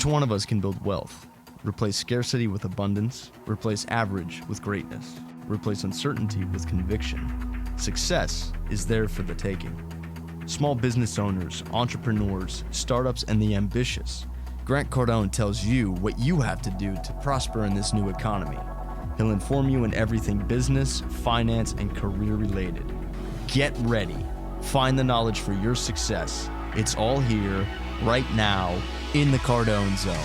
Each one of us can build wealth, replace scarcity with abundance, replace average with greatness, replace uncertainty with conviction. Success is there for the taking. Small business owners, entrepreneurs, startups, and the ambitious. Grant Cardone tells you what you have to do to prosper in this new economy. He'll inform you in everything business, finance, and career related. Get ready. Find the knowledge for your success. It's all here, right now, in the Cardone Zone.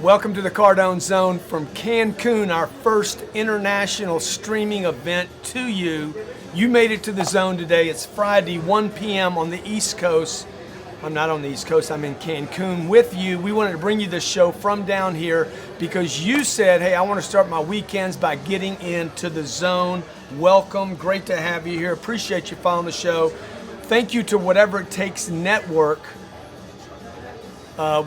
Welcome to the Cardone Zone from Cancun, our first international streaming event to you. You made it to the zone today. It's Friday, 1 p.m. on the East Coast. I'm not on the East Coast, I'm in Cancun with you. We wanted to bring you this show from down here because you said, hey, I want to start my weekends by getting into the zone. Welcome, great to have you here. Appreciate you following the show. Thank you to Whatever It Takes Network.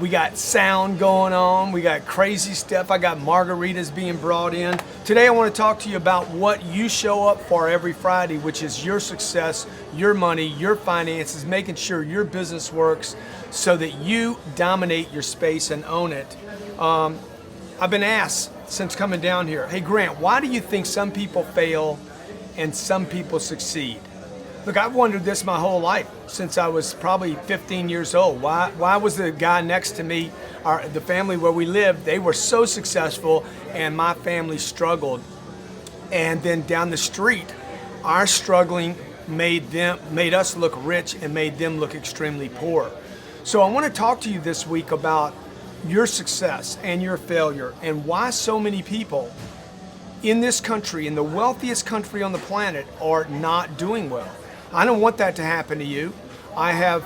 We got sound going on. We got crazy stuff. I got margaritas being brought in. Today I want to talk to you about what you show up for every Friday, which is your success, your money, your finances, making sure your business works so that you dominate your space and own it. I've been asked since coming down here, hey Grant, why do you think some people fail and some people succeed? Look, I've wondered this my whole life, since I was probably 15 years old. Why was the guy next to me, the family where we lived, they were so successful and my family struggled. And then down the street, our struggling made us look rich and made them look extremely poor. So I want to talk to you this week about your success and your failure and why so many people in this country, in the wealthiest country on the planet, are not doing well. I don't want that to happen to you. I have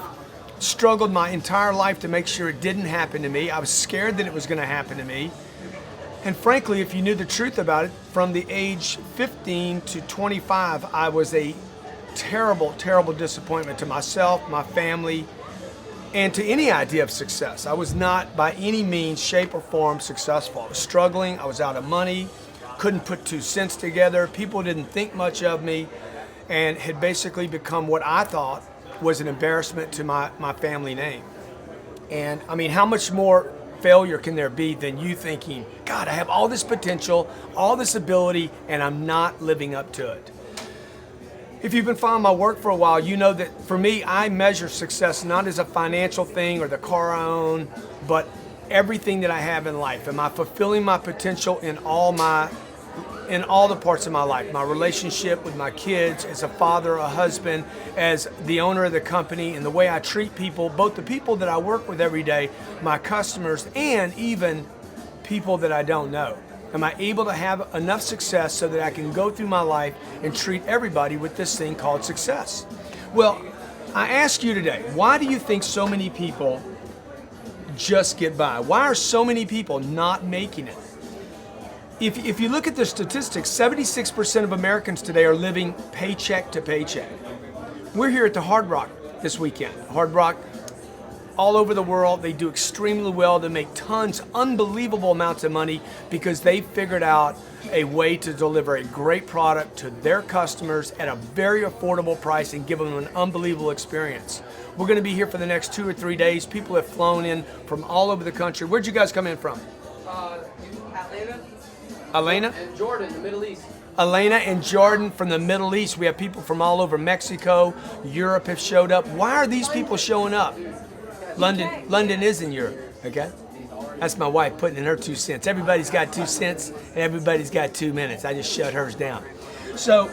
struggled my entire life to make sure it didn't happen to me. I was scared that it was going to happen to me. And frankly, if you knew the truth about it, from the age 15 to 25, I was a terrible, terrible disappointment to myself, my family, and to any idea of success. I was not by any means, shape, or form successful. I was struggling. I was out of money, couldn't put 2 cents together. People didn't think much of me, and had basically become what I thought was an embarrassment to my family name. And I mean, how much more failure can there be than you thinking, God, I have all this potential, all this ability, and I'm not living up to it? If you've been following my work for a while, you know that for me, I measure success not as a financial thing or the car I own, but everything that I have in life. Am I fulfilling my potential in all the parts of my life? My relationship with my kids, as a father, a husband, as the owner of the company, and the way I treat people, both the people that I work with every day, my customers, and even people that I don't know. Am I able to have enough success so that I can go through my life and treat everybody with this thing called success? Well, I ask you today, why do you think so many people just get by? Why are so many people not making it? If you look at the statistics, 76% of Americans today are living paycheck to paycheck. We're here at the Hard Rock this weekend. Hard Rock, all over the world, they do extremely well. They make tons, unbelievable amounts of money because they figured out a way to deliver a great product to their customers at a very affordable price and give them an unbelievable experience. We're going to be here for the next 2 or 3 days. People have flown in from all over the country. Where'd you guys come in from? Elena? And Jordan, the Middle East. Elena and Jordan from the Middle East. We have people from all over Mexico, Europe have showed up. Why are these people showing up? London is in Europe, okay? That's my wife putting in her 2 cents. Everybody's got 2 cents and everybody's got 2 minutes. I just shut hers down. So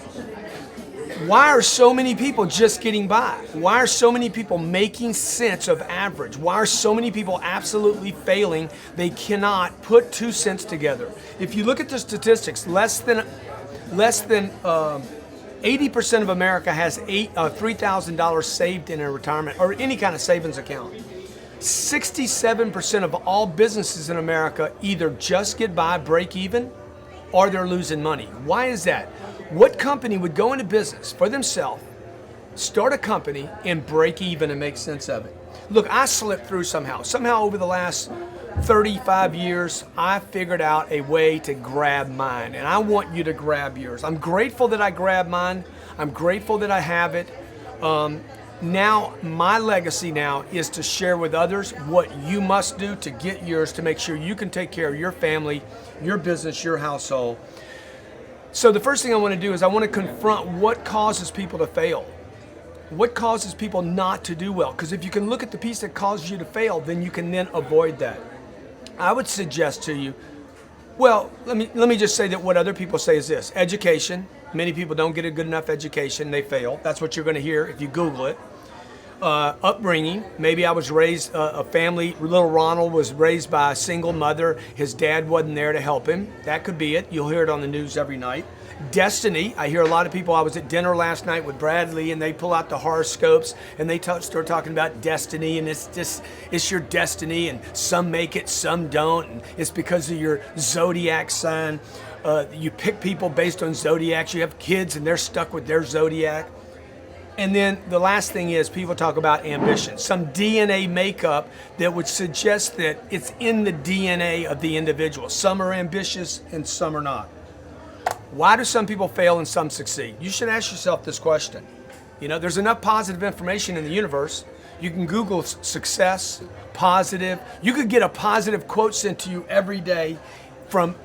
why are so many people just getting by? Why are so many people making sense of average? Why are so many people absolutely failing? They cannot put 2 cents together. If you look at the statistics, less than 80% of America has $3,000 saved in a retirement or any kind of savings account. 67% of all businesses in America either just get by, break even, or they're losing money. Why is that? What company would go into business for themselves, start a company, and break even and make sense of it? Look, I slipped through somehow. Somehow over the last 35 years, I figured out a way to grab mine, and I want you to grab yours. I'm grateful that I grabbed mine. I'm grateful that I have it. Now, my legacy now is to share with others what you must do to get yours, to make sure you can take care of your family, your business, your household. So the first thing I want to do is I want to confront what causes people to fail. What causes people not to do well? Because if you can look at the piece that causes you to fail, then you can then avoid that. I would suggest to you, well, let me just say that what other people say is this: education. Many people don't get a good enough education, they fail. That's what you're going to hear if you Google it. Upbringing. Maybe I was raised a family. Little Ronald was raised by a single mother. His dad wasn't there to help him. That could be it. You'll hear it on the news every night. Destiny. I hear a lot of people. I was at dinner last night with Bradley, and they pull out the horoscopes and they start talking about destiny, and it's your destiny, and some make it, some don't, and it's because of your zodiac sign. You pick people based on zodiacs. You have kids, and they're stuck with their zodiac. And then the last thing is people talk about ambition, some DNA makeup that would suggest that it's in the DNA of the individual. Some are ambitious and some are not. Why do some people fail and some succeed? You should ask yourself this question. You know, there's enough positive information in the universe. You can Google success, positive. You could get a positive quote sent to you every day from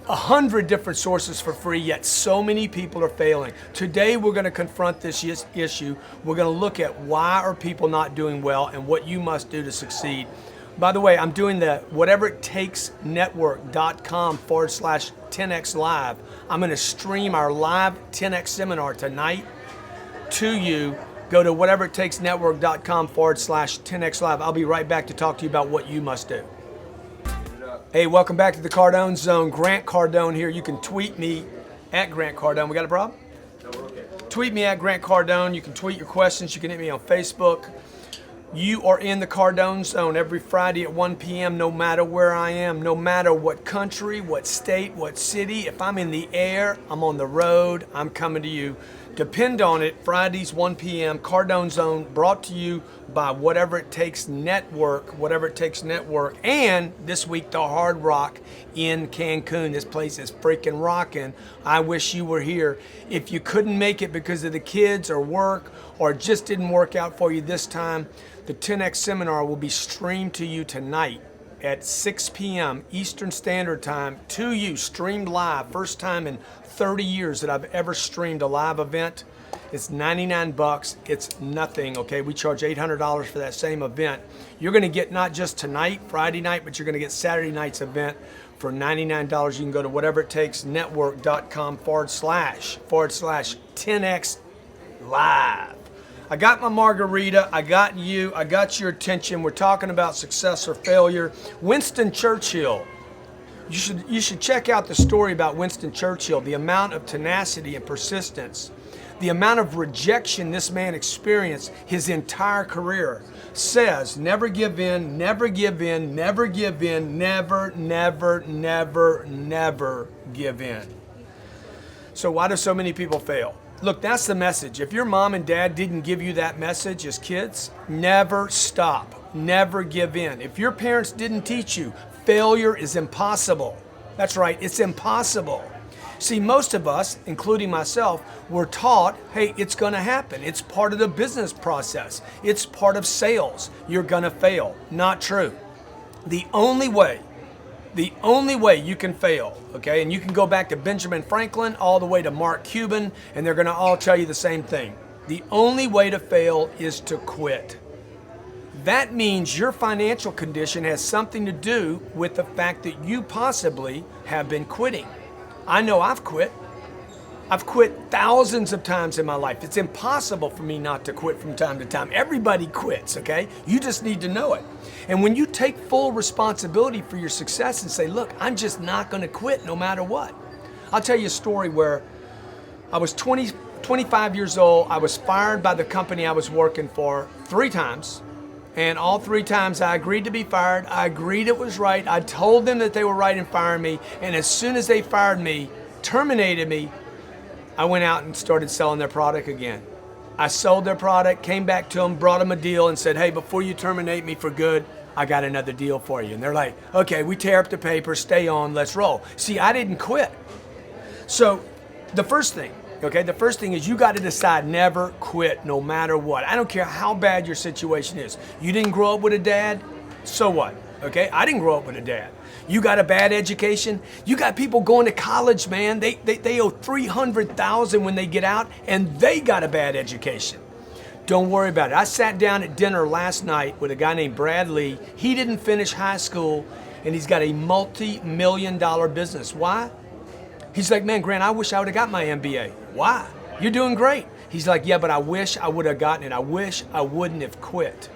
100 different sources for free, yet so many people are failing. Today we're going to confront this issue. We're going to look at why are people not doing well and what you must do to succeed. By the way, I'm doing the whateverittakesnetwork.com/10x live. I'm going to stream our live 10x seminar tonight to you. Go to whateverittakesnetwork.com/10x live. I'll be right back to talk to you about what you must do. Hey, welcome back to the Cardone Zone. Grant Cardone here. You can tweet me at Grant Cardone. We got a problem? No, we're okay. Tweet me at Grant Cardone. You can tweet your questions. You can hit me on Facebook. You are in the Cardone Zone every Friday at 1 p.m. no matter where I am, no matter what country, what state, what city. If I'm in the air, I'm on the road, I'm coming to you. Depend on it, Fridays, 1 p.m., Cardone Zone, brought to you by Whatever It Takes Network, Whatever It Takes Network, and this week, the Hard Rock in Cancun. This place is freaking rocking. I wish you were here. If you couldn't make it because of the kids or work or just didn't work out for you this time, the 10X seminar will be streamed to you tonight at 6 p.m. Eastern Standard Time to you, streamed live. First time in 30 years that I've ever streamed a live event. It's $99. It's nothing, okay? We charge $800 for that same event. You're gonna get not just tonight, Friday night, but you're gonna get Saturday night's event for $99. You can go to whateverittakesnetwork.com/10x live. I got my margarita, I got you, I got your attention. We're talking about success or failure. Winston Churchill. You should check out the story about Winston Churchill, the amount of tenacity and persistence, the amount of rejection this man experienced his entire career. Says, never give in, never give in, never give in, never, never, never, never give in. So why do so many people fail? Look, that's the message. If your mom and dad didn't give you that message as kids, never stop, never give in. If your parents didn't teach you, failure is impossible. That's right, it's impossible. See, most of us, including myself, were taught, hey, it's gonna happen. It's part of the business process. It's part of sales. You're gonna fail. Not true. The only way you can fail, okay, and you can go back to Benjamin Franklin all the way to Mark Cuban, and they're gonna all tell you the same thing. The only way to fail is to quit. That means your financial condition has something to do with the fact that you possibly have been quitting. I know I've quit. I've quit thousands of times in my life. It's impossible for me not to quit from time to time. Everybody quits, okay? You just need to know it. And when you take full responsibility for your success and say, look, I'm just not gonna quit no matter what. I'll tell you a story where I was 25 25 years old. I was fired by the company I was working for 3 times. And all 3 times I agreed to be fired. I agreed it was right. I told them that they were right in firing me. And as soon as they fired me, terminated me, I went out and started selling their product again. I sold their product, came back to them, brought them a deal and said, hey, before you terminate me for good, I got another deal for you. And they're like, okay, we tear up the paper, stay on, let's roll. See, I didn't quit. So the first thing is you got to decide never quit no matter what. I don't care how bad your situation is. You didn't grow up with a dad, so what? Okay, I didn't grow up with a dad. You got a bad education. You got people going to college, man. They owe $300,000 when they get out, and they got a bad education. Don't worry about it. I sat down at dinner last night with a guy named Brad Lee. He didn't finish high school, and he's got a multi-million-dollar business. Why? He's like, man, Grant, I wish I would have got my MBA. Why? You're doing great. He's like, yeah, but I wish I would have gotten it. I wish I wouldn't have quit.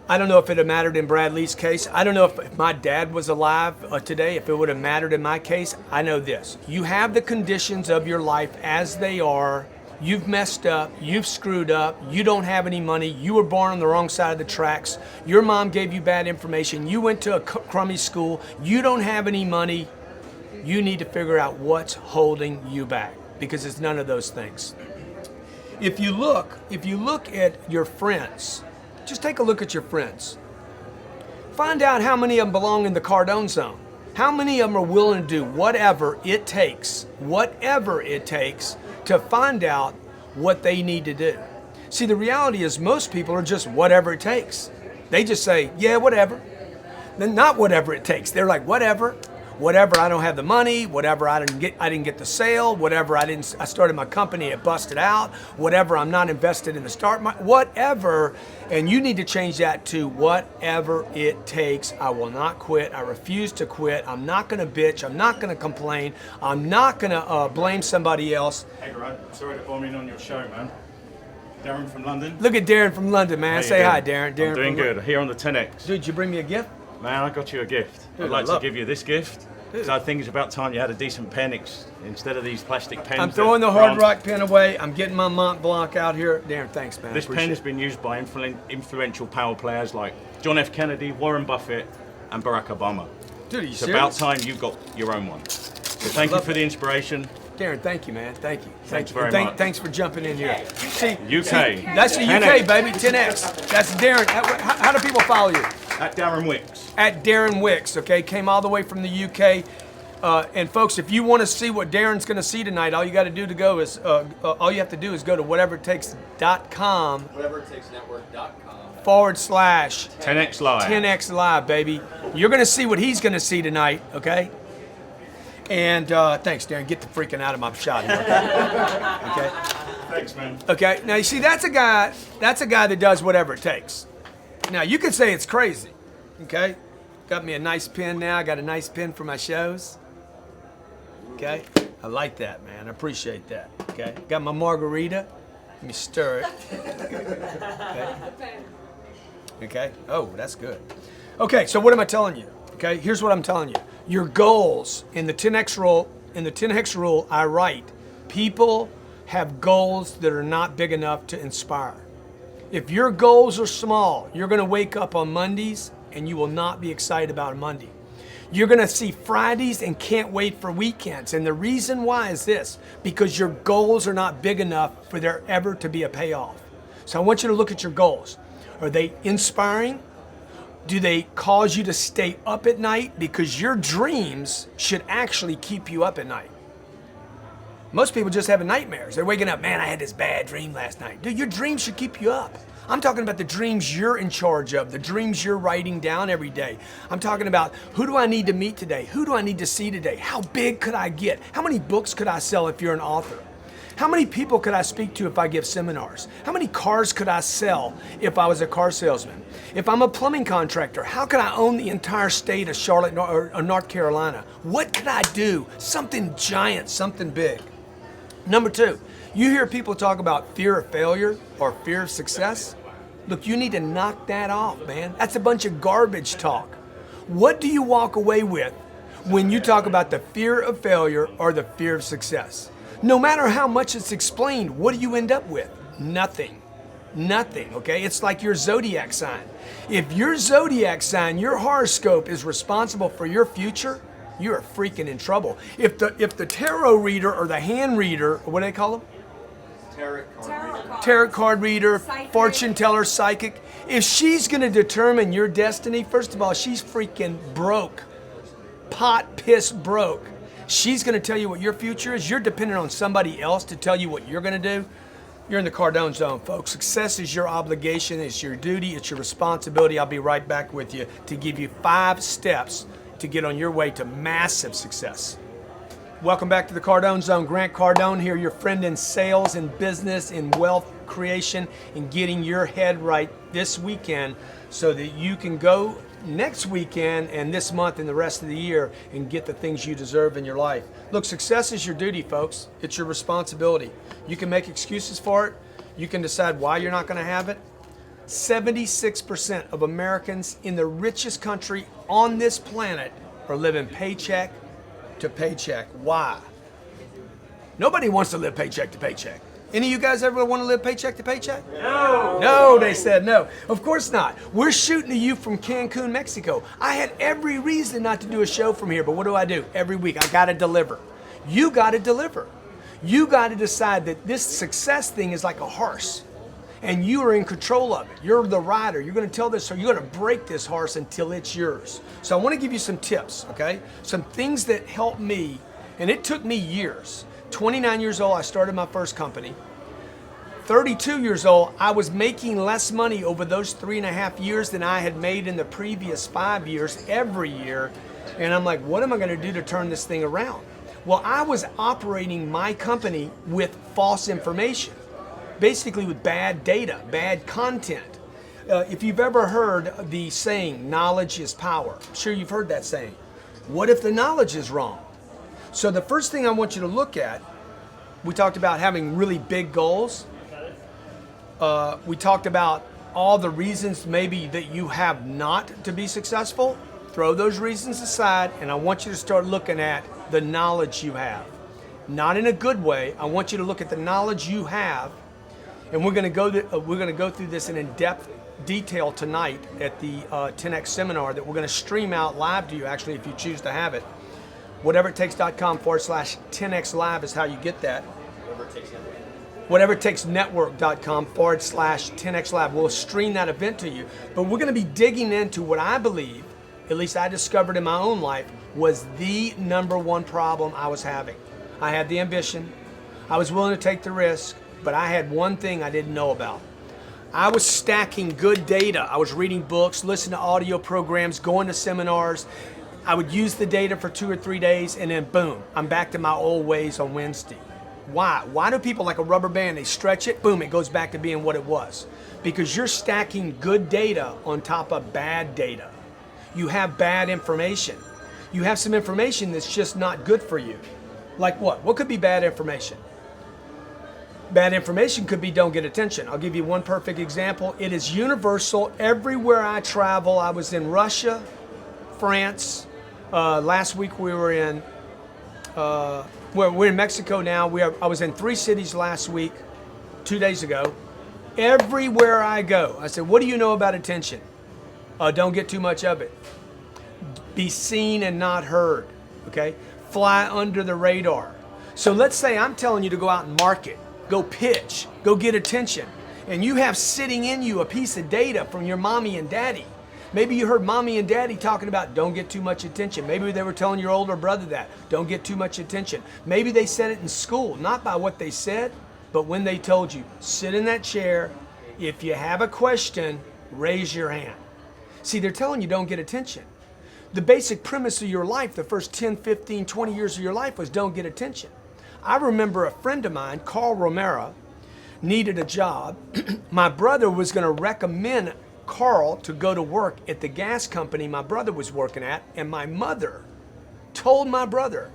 I don't know if it had mattered in Brad Lee's case. I don't know if my dad was alive today, if it would have mattered in my case. I know this. You have the conditions of your life as they are. You've messed up. You've screwed up. You don't have any money. You were born on the wrong side of the tracks. Your mom gave you bad information. You went to a crummy school. You don't have any money. You need to figure out what's holding you back, because it's none of those things. If you look at your friends, just take a look at your friends. Find out how many of them belong in the Cardone Zone. How many of them are willing to do whatever it takes to find out what they need to do. See, the reality is most people are just whatever it takes. They just say, yeah, whatever. Then not whatever it takes. They're like, whatever, I don't have the money, whatever, I didn't get the sale, whatever, I started my company, it busted out, whatever, I'm not invested in the start, whatever. And you need to change that to whatever it takes. I will not quit. I refuse to quit. I'm not going to bitch. I'm not going to complain. I'm not going to blame somebody else. Hey, Grant, sorry to bomb in on your show, man. Darren from London. Look at Darren from London, man. Say hi, Darren. I'm doing good. Here on the 10X. Dude, you bring me a gift? Man, I got you a gift. Dude, I'd like to give you this gift. Because I think it's about time you had a decent pen instead of these plastic pens. I'm throwing the Hard Rock pen away. I'm getting my Mont Blanc out here. Darren, thanks, man. This pen has been used by influential power players like John F. Kennedy, Warren Buffett, and Barack Obama. Dude, are you it's serious? about time you got your own one. So thank you for the inspiration. Darren, thank you, man. Thank you. Thanks very much. Thanks for jumping in here. See, UK. That's the UK, baby. 10X. That's Darren. How do people follow you? At Darren Wicks. At Darren Wicks, okay? Came all the way from the UK. And folks, if you want to see what Darren's going to see tonight, all you got to do to go is, all you have to do is go to whateverittakes.com. Whateverittakesnetwork.com. / 10X Live. 10X Live, baby. You're going to see what he's going to see tonight, okay? And thanks, Darren. Get the freaking out of my shot here, okay? Okay. Thanks, man. Okay. Now you see, that's a guy that does whatever it takes. Now you could say it's crazy, okay? Got me a nice pen now. I got a nice pen for my shows. Okay. I like that, man. I appreciate that. Okay. Got my margarita. Let me stir it. Okay. Okay. Oh, that's good. Okay. So what am I telling you? Okay. Here's what I'm telling you. Your goals in the 10X rule, I write, people have goals that are not big enough to inspire. If your goals are small, you're going to wake up on Mondays and you will not be excited about a Monday. You're going to see Fridays and can't wait for weekends. And the reason why is this, because your goals are not big enough for there ever to be a payoff. So I want you to look at your goals. Are they inspiring? Do they cause you to stay up at night? Because your dreams should actually keep you up at night. Most people just have nightmares. They're waking up, man, I had this bad dream last night. Dude, your dreams should keep you up. I'm talking about the dreams you're in charge of, the dreams you're writing down every day. I'm talking about, who do I need to meet today? Who do I need to see today? How big could I get? How many books could I sell if you're an author? How many people could I speak to if I give seminars? How many cars could I sell if I was a car salesman? If I'm a plumbing contractor, how could I own the entire state of Charlotte or North Carolina? What could I do? Something giant, something big. Number 2, you hear people talk about fear of failure or fear of success. Look, you need to knock that off, man. That's a bunch of garbage talk. What do you walk away with when you talk about the fear of failure or the fear of success? No matter how much it's explained, what do you end up with? Nothing. Nothing, okay? It's like your zodiac sign. If your zodiac sign, your horoscope is responsible for your future, you are freaking in trouble. If the tarot reader or the hand reader, or what do they call them? Tarot card reader, psychic, fortune teller, psychic. If she's going to determine your destiny, first of all, she's freaking broke. Pot piss broke. She's going to tell you what your future is. You're dependent on somebody else to tell you what you're going to do. You're in the Cardone Zone, folks. Success is your obligation. It's your duty. It's your responsibility. I'll be right back with you to give you 5 steps to get on your way to massive success. Welcome back to the Cardone Zone. Grant Cardone here, your friend in sales, in business, in wealth creation, in getting your head right this weekend so that you can go next weekend and this month and the rest of the year and get the things you deserve in your life. Look, success is your duty, folks. It's your responsibility. You can make excuses for it. You can decide why you're not going to have it. 76% of Americans in the richest country on this planet are living paycheck to paycheck. Why? Nobody wants to live paycheck to paycheck. Any of you guys ever want to live paycheck to paycheck? No. No, they said no. Of course not. We're shooting to you from Cancun, Mexico. I had every reason not to do a show from here, but what do? Every week, I got to deliver. You got to deliver. You got to decide that this success thing is like a horse, and you are in control of it. You're the rider. You're going to tell this, so you're going to break this horse until it's yours. So I want to give you some tips, okay? Some things that helped me, and it took me years. 29 years old, I started my first company. 32 years old, I was making less money over those 3.5 years than I had made in the previous 5 years every year. And I'm like, what am I going to do to turn this thing around? Well, I was operating my company with false information, basically with bad data, bad content. If you've ever heard the saying, knowledge is power, I'm sure you've heard that saying. What if the knowledge is wrong? So the first thing I want you to look at, we talked about having really big goals. We talked about all the reasons maybe that you have not to be successful. Throw those reasons aside, and I want you to start looking at the knowledge you have. Not in a good way. I want you to look at the knowledge you have, and we're going to go through this in depth detail tonight at the 10X seminar that we're going to stream out live to you, actually, if you choose to have it. whateveritttakes.com/10X live is how you get that. whateverittakeSnetwork.com/10X live. We'll stream that event to you. But we're going to be digging into what I believe, at least I discovered in my own life, was the number one problem I was having. I had the ambition. I was willing to take the risk, but I had one thing I didn't know about. I was stacking good data. I was reading books, listening to audio programs, going to seminars. I would use the data for 2 or 3 days, and then boom, I'm back to my old ways on Wednesday. Why? Why do people, like a rubber band, they stretch it, boom, it goes back to being what it was? Because you're stacking good data on top of bad data. You have bad information. You have some information that's just not good for you. Like what? What could be bad information? Bad information could be don't get attention. I'll give you one perfect example. It is universal. Everywhere I travel, I was in Russia, France. Last week we were in, we're in Mexico now. I was in 3 cities last week, 2 days ago. Everywhere I go, I said, what do you know about attention? Don't get too much of it. Be seen and not heard, okay? Fly under the radar. So let's say I'm telling you to go out and market, go pitch, go get attention, and you have sitting in you a piece of data from your mommy and daddy. Maybe you heard mommy and daddy talking about don't get too much attention. Maybe they were telling your older brother that, don't get too much attention. Maybe they said it in school, not by what they said, but when they told you, sit in that chair. If you have a question, raise your hand. See, they're telling you don't get attention. The basic premise of your life, the first 10, 15, 20 years of your life was don't get attention. I remember a friend of mine, Carl Romero, needed a job. My brother was going to recommend Carl to go to work at the gas company my brother was working at, and my mother told my brother,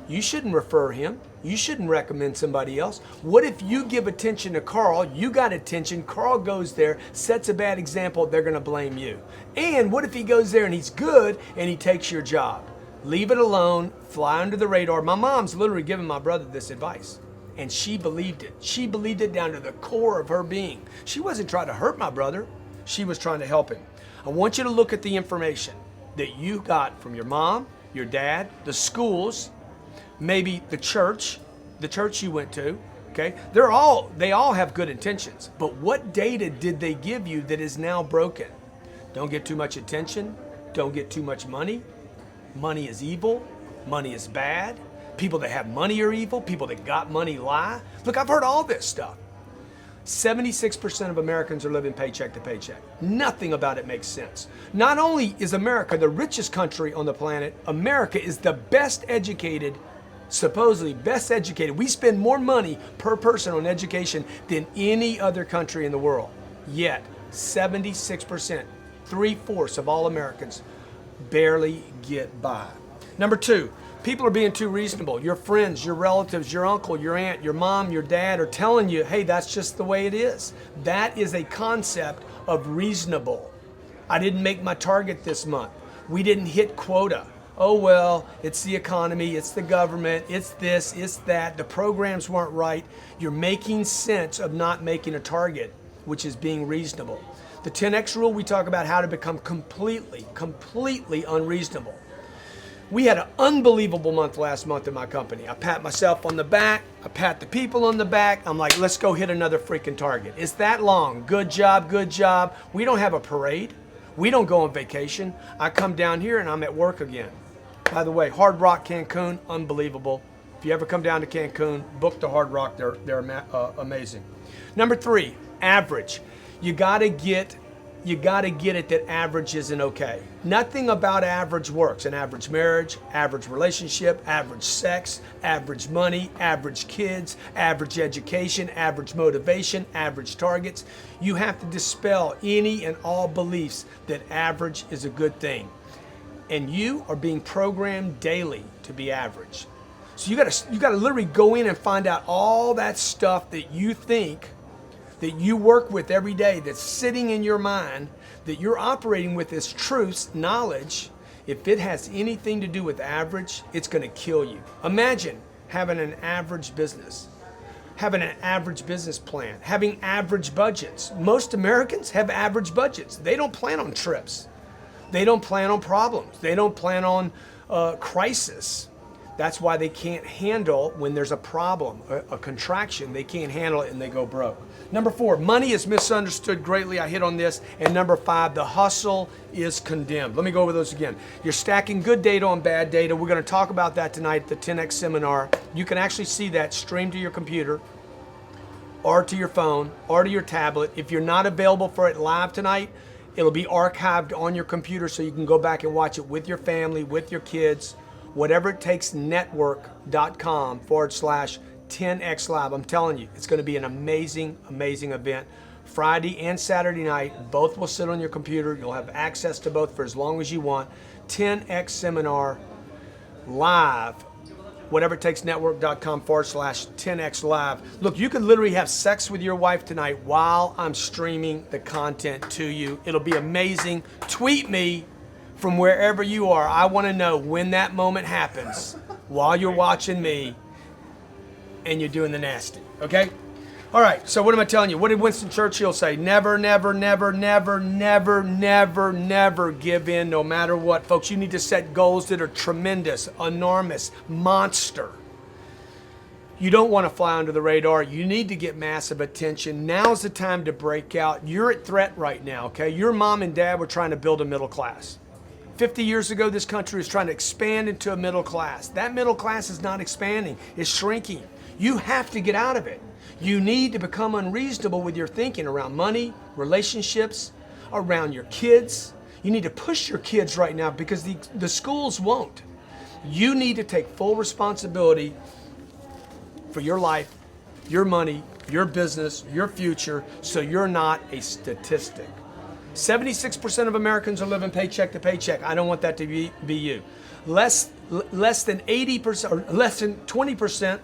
you shouldn't refer him. You shouldn't recommend somebody else. What if you give attention to Carl, you got attention, Carl goes there, sets a bad example, they're going to blame you. And what if he goes there and he's good and he takes your job? Leave it alone, fly under the radar. My mom's literally giving my brother this advice. And she believed it. She believed it down to the core of her being. She wasn't trying to hurt my brother. She was trying to help him. I want you to look at the information that you got from your mom, your dad, the schools, maybe the church you went to, okay? They all have good intentions, but what data did they give you that is now broken? Don't get too much attention. Don't get too much money. Money is evil. Money is bad. People that have money are evil. People that got money lie. Look, I've heard all this stuff. 76% of Americans are living paycheck to paycheck. Nothing about it makes sense. Not only is America the richest country on the planet, America is the best educated, supposedly best educated. We spend more money per person on education than any other country in the world. Yet, 76%, 3/4 of all Americans barely get by. Number two, people are being too reasonable. Your friends, your relatives, your uncle, your aunt, your mom, your dad are telling you, hey, that's just the way it is. That is a concept of reasonable. I didn't make my target this month. We didn't hit quota. Oh, well, it's the economy, it's the government, it's this, it's that. The programs weren't right. You're making sense of not making a target, which is being reasonable. The 10X rule, we talk about how to become completely unreasonable. We had an unbelievable month last month in my company. I pat myself on the back. I pat the people on the back. I'm like, let's go hit another freaking target. It's that long. Good job, good job. We don't have a parade. We don't go on vacation. I come down here and I'm at work again. By the way, Hard Rock Cancun, unbelievable. If you ever come down to Cancun, book the Hard Rock. They're amazing. Number three, average. You gotta get it that average isn't okay. Nothing about average works. An average marriage, average relationship, average sex, average money, average kids, average education, average motivation, average targets. You have to dispel any and all beliefs that average is a good thing. And you are being programmed daily to be average. So you gotta literally go in and find out all that stuff that you think that you work with every day, that's sitting in your mind, that you're operating with as truths, knowledge. If it has anything to do with average, it's gonna kill you. Imagine having an average business, having an average business plan, having average budgets. Most Americans have average budgets. They don't plan on trips. They don't plan on problems. They don't plan on crisis. That's why they can't handle when there's a problem, a contraction. They can't handle it and they go broke. Number four, money is misunderstood greatly. I hit on this. And number five, the hustle is condemned. Let me go over those again. You're stacking good data on bad data. We're going to talk about that tonight at the 10X seminar. You can actually see that streamed to your computer or to your phone or to your tablet. If you're not available for it live tonight, it'll be archived on your computer so you can go back and watch it with your family, with your kids. Whatever it takes network.com/10X Live. I'm telling you, it's going to be an amazing, amazing event. Friday and Saturday night, both will sit on your computer. You'll have access to both for as long as you want. 10X Seminar live. Whatever it takes network.com/10X Live. Look, you could literally have sex with your wife tonight while I'm streaming the content to you. It'll be amazing. Tweet me from wherever you are. I want to know when that moment happens while you're watching me and you're doing the nasty, okay? All right, so what am I telling you? What did Winston Churchill say? Never, never, never, never, never, never, never give in no matter what. Folks, you need to set goals that are tremendous, enormous, monster. You don't want to fly under the radar. You need to get massive attention. Now's the time to break out. You're at threat right now, okay? Your mom and dad were trying to build a middle class. 50 years ago, this country was trying to expand into a middle class. That middle class is not expanding, it's shrinking. You have to get out of it. You need to become unreasonable with your thinking around money, relationships, around your kids. You need to push your kids right now because the schools won't. You need to take full responsibility for your life, your money, your business, your future, so you're not a statistic. 76% of Americans are living paycheck to paycheck. I don't want that to be you. Less than 80% or less than 20%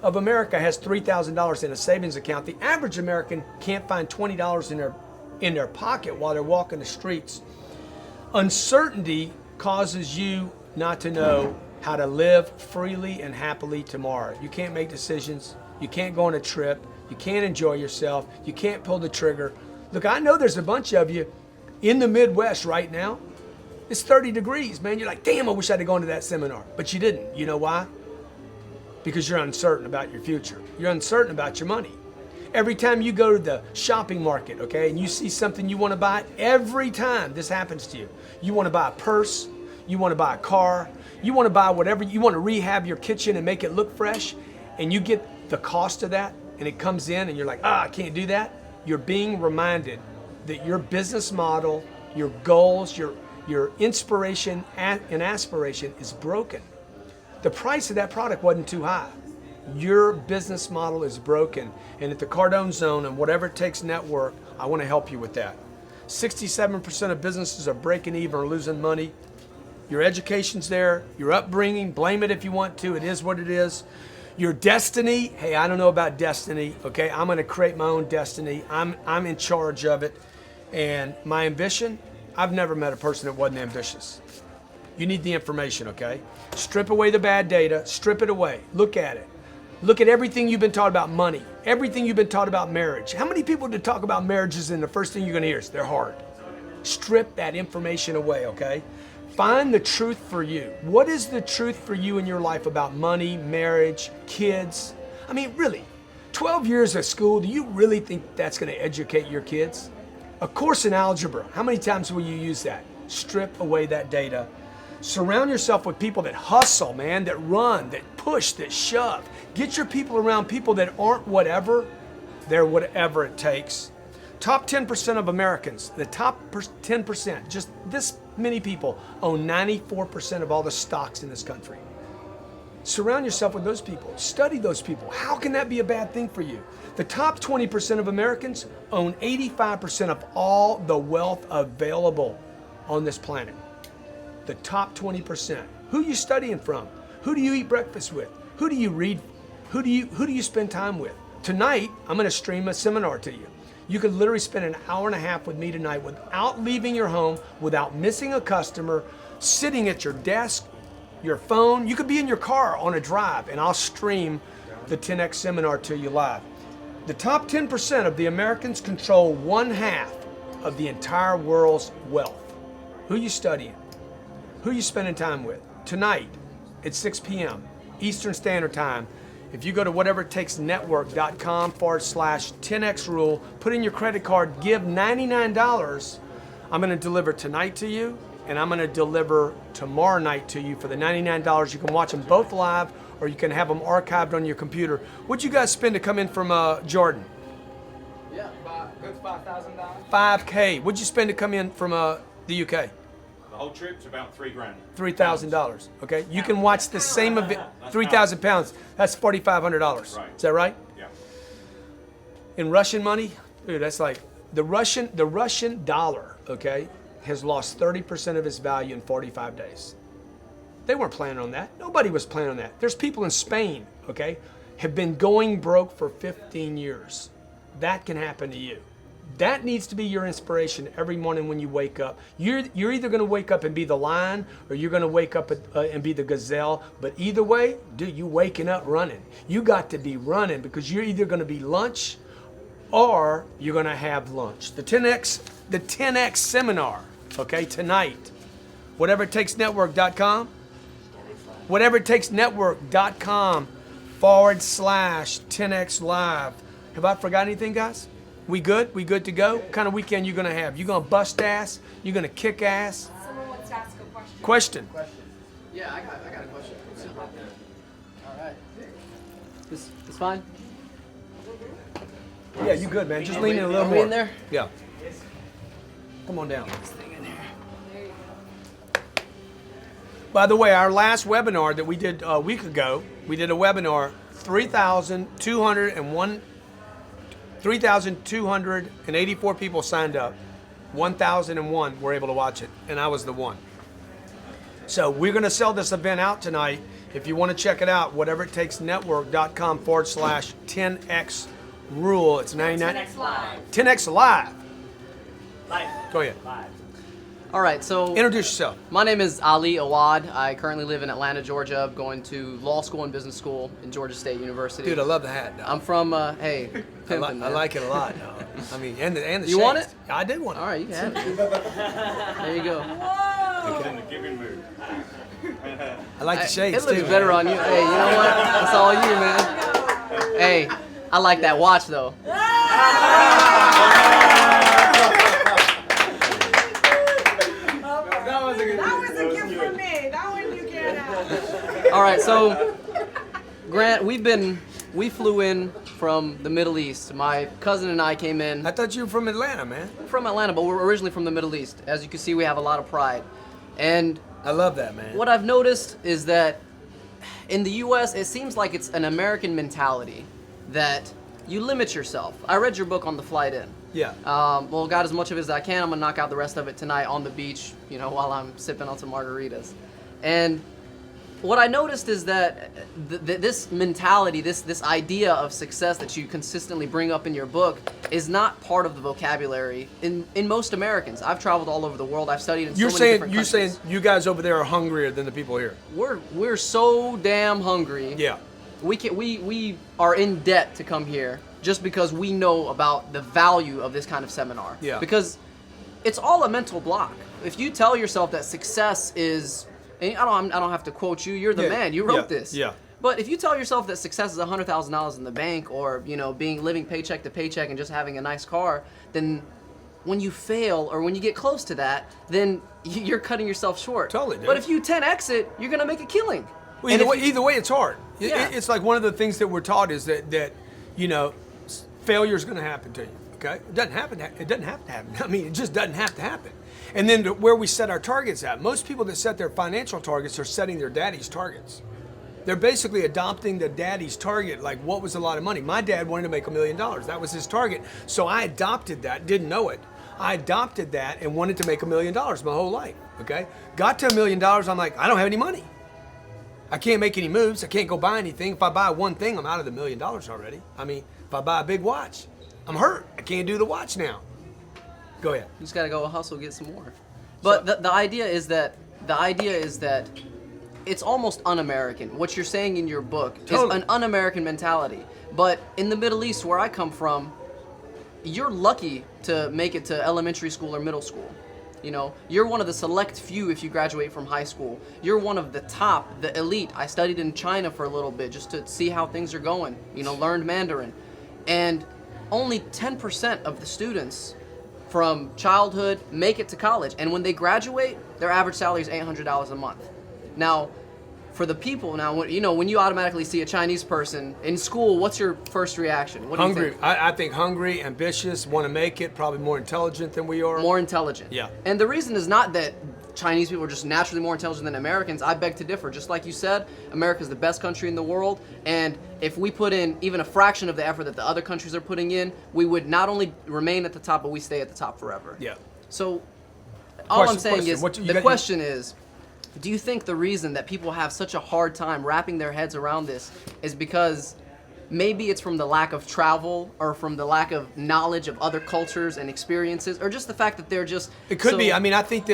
of America has $3,000 in a savings account. The average American can't find $20 in their pocket while they're walking the streets. Uncertainty causes you not to know how to live freely and happily tomorrow. You can't make decisions. You can't go on a trip. You can't enjoy yourself. You can't pull the trigger. Look, I know there's a bunch of you in the Midwest right now. It's 30 degrees, man. You're like, damn, I wish I'd have gone to that seminar. But you didn't. You know why? Because you're uncertain about your future. You're uncertain about your money. Every time you go to the shopping market, okay, and you see something you want to buy, every time this happens to you, you want to buy a purse, you want to buy a car, you want to buy whatever, you want to rehab your kitchen and make it look fresh, and you get the cost of that, and it comes in, and you're like, I can't do that. You're being reminded that your business model, your goals, your inspiration and aspiration is broken. The price of that product wasn't too high. Your business model is broken. And at the Cardone Zone and Whatever It Takes Network, I want to help you with that. 67% of businesses are breaking even or losing money. Your education's there, your upbringing, blame it if you want to, it is what it is. Your destiny, hey, I don't know about destiny, okay? I'm gonna create my own destiny. I'm in charge of it. And my ambition, I've never met a person that wasn't ambitious. You need the information, okay? Strip away the bad data, strip it away, look at it. Look at everything you've been taught about money, everything you've been taught about marriage. How many people to talk about marriages and the first thing you're gonna hear is they're hard? Strip that information away, okay? Find the truth for you. What is the truth for you in your life about money, marriage, kids? I mean, really, 12 years of school, do you really think that's gonna educate your kids? A course in algebra, how many times will you use that? Strip away that data. Surround yourself with people that hustle, man, that run, that push, that shove. Get your people around people that aren't whatever, they're whatever it takes. Top 10% of Americans, the top 10%, just this many people own 94% of all the stocks in this country. Surround yourself with those people. Study those people. How can that be a bad thing for you? The top 20% of Americans own 85% of all the wealth available on this planet. The top 20%. Who are you studying from? Who do you eat breakfast with? Who do you read? Who do you spend time with? Tonight, I'm going to stream a seminar to you. You could literally spend an hour and a half with me tonight without leaving your home, without missing a customer, sitting at your desk, your phone. You could be in your car on a drive, and I'll stream the 10X seminar to you live. The top 10% of the Americans control 1/2 of the entire world's wealth. Who are you studying? Who are you spending time with? Tonight at 6 p.m. Eastern Standard Time. If you go to whateverittakesnetwork.com/10X rule, put in your credit card, give $99, I'm going to deliver tonight to you, and I'm going to deliver tomorrow night to you for the $99. You can watch them both live, or you can have them archived on your computer. What'd you guys spend to come in from Jordan? Yeah, good $5,000. $5K. What'd you spend to come in from the UK? The whole trip's about $3,000. $3,000. Okay, you can watch the same event. 3,000 pounds. That's $4,500. Right. Is that right? Yeah. In Russian money, dude, that's like the Russian dollar. Okay, has lost 30% of its value in 45 days. They weren't planning on that. Nobody was planning on that. There's people in Spain, okay, have been going broke for 15 years. That can happen to you. That needs to be your inspiration every morning when you wake up. You're either going to wake up and be the lion, or you're going to wake up and be the gazelle. But either way, dude, you waking up running. You got to be running, because you're either going to be lunch or you're going to have lunch. The 10X seminar, okay, tonight. Whateverittakesnetwork.com. Whateverittakesnetwork.com/10X live. Have I forgot anything, guys? We good? We good to go? What kind of weekend you gonna have? You gonna bust ass? You gonna kick ass? Someone wants to ask a question. Question. Yeah, I got a question. All right. This fine? Yeah, you good, man. Just lean in a little Are more. we in there? Yeah. Come on down. By the way, our last webinar that we did a week ago, we did a webinar, 3,284 people signed up. 1,001 were able to watch it, and I was the one. So we're going to sell this event out tonight. If you want to check it out, whateverittakesnetwork.com/10X rule. It's 99. 10X Live. 10X live. Live. Go ahead. Live. All right, so Introduce yourself. my name is Ali Awad. I currently live in Atlanta, Georgia. I'm going to law school and business school in Georgia State University. Dude, I love the hat. Dog. I'm from, hey, pimpin', I man. like it a lot. Dog. I mean, and the You want shades. it? I did want it. All right, you can have it. There you go. In the giving mood. I like the shades It looks too. better man. on you. Hey, you know what? That's all you, man. Hey, I like that watch, though. That was a gift from me. That one you can't have. All right, so Grant, we flew in from the Middle East. My cousin and I came in I thought you were from Atlanta, man. from Atlanta, but we're originally from the Middle East. As you can see, we have a lot of pride. And I love that, man. what I've noticed is that in the U.S., it seems like it's an American mentality that you limit yourself. I read your book on the flight in. Yeah. Well, got as much of it as I can. I'm gonna knock out the rest of it tonight on the beach, you know, while I'm sipping on some margaritas. And what I noticed is that this mentality, this idea of success that you consistently bring up in your book is not part of the vocabulary in most Americans. I've traveled all over the world. I've studied in so many different countries. You're saying you guys over there are hungrier than the people here. We're so damn hungry. Yeah. We are in debt to come here just because we know about the value of this kind of seminar. Yeah. Because it's all a mental block. If you tell yourself that success is, and I don't have to quote you. You're the Yeah. man. You wrote Yeah. this. Yeah. But if you tell yourself that success is $100,000 in the bank, or living paycheck to paycheck and just having a nice car, then when you fail or when you get close to that, then you're cutting yourself short. Totally, dude. But if you 10x it, you're gonna make a killing. Well, And either way, it's hard. Yeah. It's like one of the things that we're taught is that failure is going to happen to you. Okay, it doesn't happen. It doesn't have to happen. I mean, it just doesn't have to happen. And then where we set our targets at, most people that set their financial targets are setting their daddy's targets. They're basically adopting the daddy's target. Like, what was a lot of money? My dad wanted to make $1 million. That was his target. So I adopted that. Didn't know it. I adopted that and wanted to make $1 million my whole life. Okay, got to $1 million. I'm like, I don't have any money. I can't make any moves. I can't go buy anything. If I buy one thing, I'm out of the $1 million already. I mean, if I buy a big watch, I'm hurt. I can't do the watch now. Go ahead. You just gotta go hustle, get some more. But the idea is that it's almost un-American. What you're saying in your book Totally. is an un-American mentality. But in the Middle East, where I come from, you're lucky to make it to elementary school or middle school. You know, you're one of the select few if you graduate from high school. You're one of the top, the elite. I studied in China for a little bit just to see how things are going. You know, learned Mandarin. And only 10% of the students from childhood make it to college. And when they graduate, their average salary is $800 a month. Now, for the people now, when you automatically see a Chinese person in school, what's your first reaction? What do Hungry. you think? I think hungry, ambitious, want to make it, probably more intelligent than we are. More intelligent. Yeah. And the reason is not that Chinese people are just naturally more intelligent than Americans. I beg to differ. Just like you said, America's the best country in the world. And if we put in even a fraction of the effort that the other countries are putting in, we would not only remain at the top, but we stay at the top forever. Yeah. So all I'm Question, saying question. is, What you the got- question is, do you think the reason that people have such a hard time wrapping their heads around this is because maybe it's from the lack of travel or from the lack of knowledge of other cultures and experiences, or just the fact that they're just... It could so- be. I mean, I think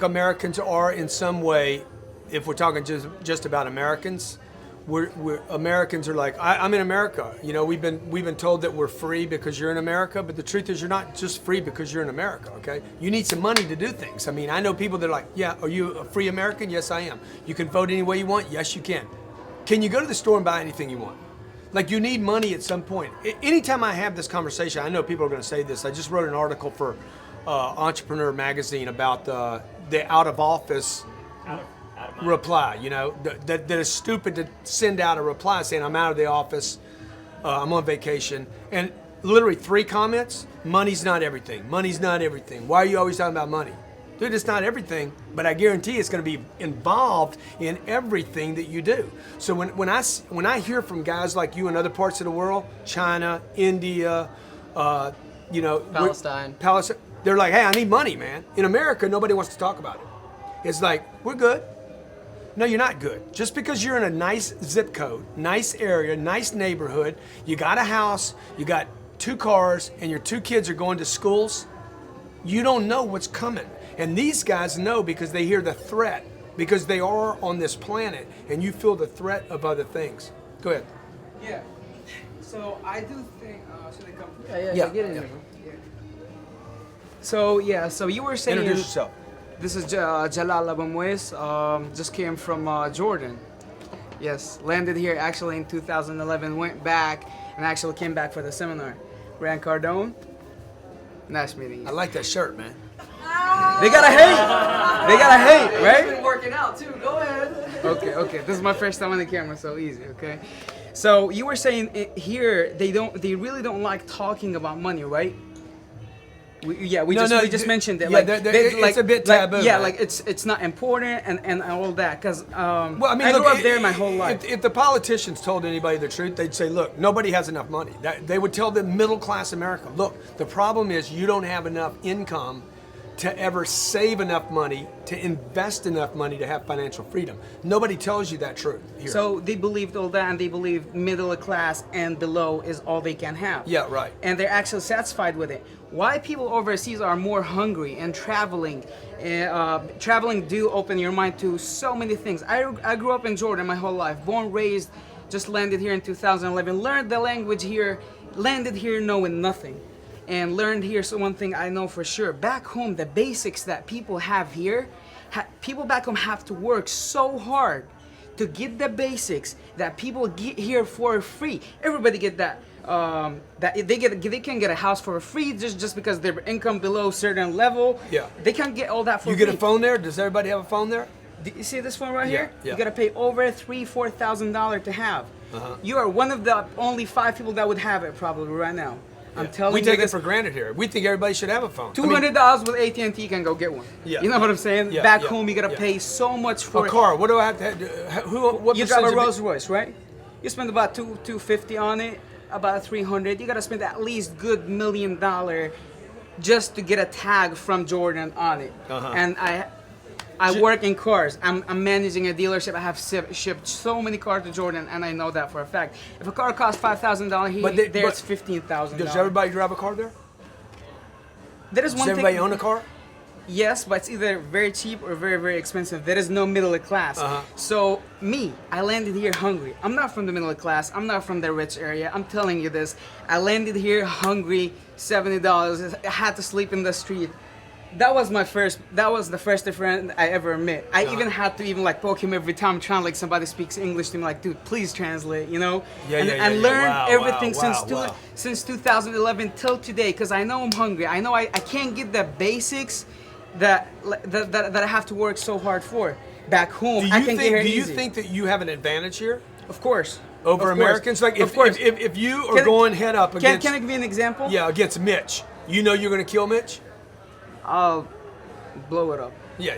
Americans are in some way, if we're talking just about Americans, we're Americans are like, I'm in America. You know, we've been told that we're free because you're in America, but the truth is you're not just free because you're in America, okay? You need some money to do things. I mean, I know people that are like, yeah, are you a free American? Yes, I am. You can vote any way you want? Yes, you can. Can you go to the store and buy anything you want? Like, you need money at some point. Anytime I have this conversation, I know people are going to say this. I just wrote an article for Entrepreneur Magazine about the out of office reply. You know, that is stupid to send out a reply saying I'm out of the office, I'm on vacation, and literally 3 comments. Money's not everything. Money's not everything. Why are you always talking about money? Dude, it's not everything, but I guarantee it's going to be involved in everything that you do. So when I hear from guys like you in other parts of the world, China, India, Palestine, they're like, hey, I need money, man. In America, nobody wants to talk about it. It's like, we're good. No, you're not good. Just because you're in a nice zip code, nice area, nice neighborhood, you got a house, you got 2 cars, and your 2 kids are going to schools, you don't know what's coming. And these guys know because they hear the threat, because they are on this planet, and you feel the threat of other things. Go ahead. Yeah. So I do think. Should I come? Yeah, Get in yeah. there. So you were saying. Introduce yourself. This is Jalal Abamoyes. Just came from Jordan. Yes, landed here actually in 2011. Went back and actually came back for the seminar. Ran Cardone. Nice meeting I you. like that shirt, man. They gotta hate. They gotta hate, You've right? been working out too. Go ahead. Okay. This is my first time on the camera, so easy. Okay. So you were saying here they really don't like talking about money, right? We just mentioned it. Yeah, Like, it's a bit taboo. Yeah, man. like it's not important and all that. Cause Well, I mean, I look, grew up there my whole life. If the politicians told anybody the truth, they'd say, look, nobody has enough money. They would tell the middle class America, look, the problem is you don't have enough income to ever save enough money, to invest enough money to have financial freedom. Nobody tells you that truth here. So they believed all that, and they believe middle class and below is all they can have. Yeah, right. And they're actually satisfied with it. Why people overseas are more hungry and traveling? Traveling do open your mind to so many things. I grew up in Jordan my whole life, born, raised, just landed here in 2011, learned the language here, landed here knowing nothing. And learned here, so one thing I know for sure, back home, the basics that people have here, people back home have to work so hard to get the basics that people get here for free. Everybody get that. They can get a house for free just because their income below a certain level. Yeah. They can't get all that for You free. get a phone there? Does everybody have a phone there? Do you see this phone right Yeah, here? yeah. You gotta pay over $3,000-$4,000 to have. You are one of the only 5 people that would have it probably right now. I'm telling We you take it this. for granted here. We think everybody should have a phone. I mean, $200 with AT&T, you can go get one. Yeah. You know what I'm saying? Yeah, Back yeah, home, you gotta yeah. pay so much for a it. car. What do I have to? What You drive a percentage of it- Rolls Royce, right? You spend about $250 on it, about $300. You gotta spend at least good $1 million just to get a tag from Jordan on it. And I work in cars. I'm managing a dealership. I have shipped so many cars to Jordan, and I know that for a fact. If a car costs $5,000 here, there it's $15,000. Does everybody drive a car there? There is Does one everybody thing. own a car? Yes, but it's either very cheap or very, very expensive. There is no middle class. So me, I landed here hungry. I'm not from the middle class. I'm not from the rich area. I'm telling you this. I landed here hungry, $70. I had to sleep in the street. That was the first friend I ever met. I even had to like poke him every time trying like somebody speaks English to me, like, dude, please translate, you know? And learned Wow, everything wow. since 2011 till today, because I know I'm hungry. I know I can't get the basics that I have to work so hard for. Back home, I can get here Do you easy. think that you have an advantage here Of course. over Of course. Americans? Like Of course. if you are Can I- going head up against Can I give you an example? against Mitch, you know you're going to kill Mitch. I'll blow it up. Yeah.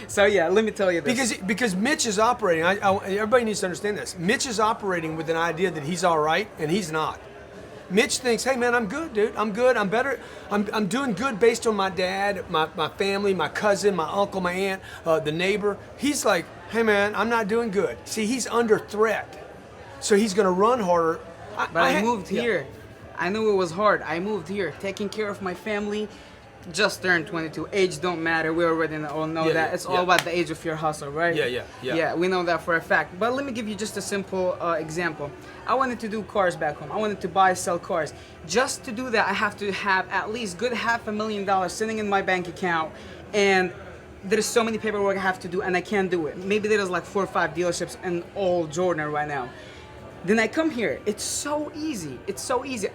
So yeah, let me tell you this. Because Mitch is operating. Everybody needs to understand this. Mitch is operating with an idea that he's all right, and he's not. Mitch thinks, hey man, I'm good, dude. I'm good. I'm better. I'm doing good based on my dad, my family, my cousin, my uncle, my aunt, the neighbor. He's like, hey man, I'm not doing good. See, he's under threat, so he's going to run harder. But I moved here. I knew it was hard. I moved here, taking care of my family. Just turned 22. Age don't matter. We already all know Yeah, that. yeah, It's yeah. all about the age of your hustle, right? Yeah. Yeah, we know that for a fact. But let me give you just a simple example. I wanted to do cars back home. I wanted to buy, sell cars. Just to do that, I have to have at least good $500,000 sitting in my bank account, and there's so many paperwork I have to do, and I can't do it. Maybe there's like 4 or 5 dealerships in all Jordan right now. Then I come here. It's so easy. It's so easy.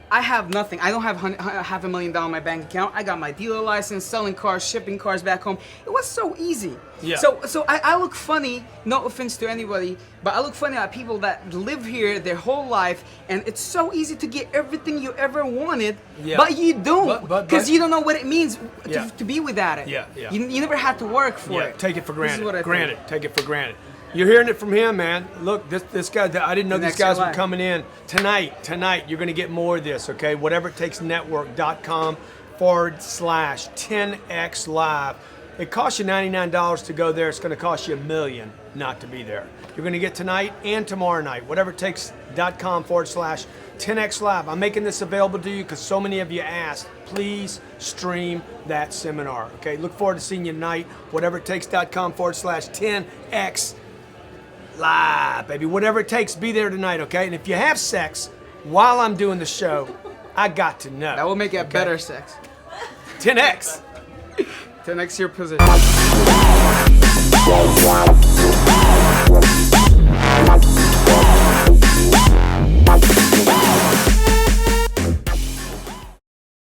I have nothing. I don't have $500,000 in my bank account. I got my dealer license, selling cars, shipping cars back home. It was so easy. Yeah. So I look funny, no offense to anybody, but I look funny at people that live here their whole life, and it's so easy to get everything you ever wanted, Yeah. but you don't, But- because you don't know what it means Yeah. to be without it. Yeah. You never had to work for it. Take it for This is granted. what I think. Granted. Take it for granted. You're hearing it from him, man. Look, this guy, I didn't know The these next guys were live. coming in. Tonight, you're going to get more of this, okay? whateverittakesnetwork.com/10x live. It costs you $99 to go there. It's going to cost you $1 million not to be there. You're going to get tonight and tomorrow night. whateverittakes.com/10 10X Live. I'm making this available to you because so many of you asked. Please stream that seminar. Okay, look forward to seeing you tonight. whateveritakes.com/10X Live, baby. Whatever it takes, be there tonight, okay? And if you have sex while I'm doing the show, I got to know. That will make it better sex. 10X. 10x your position. Wow.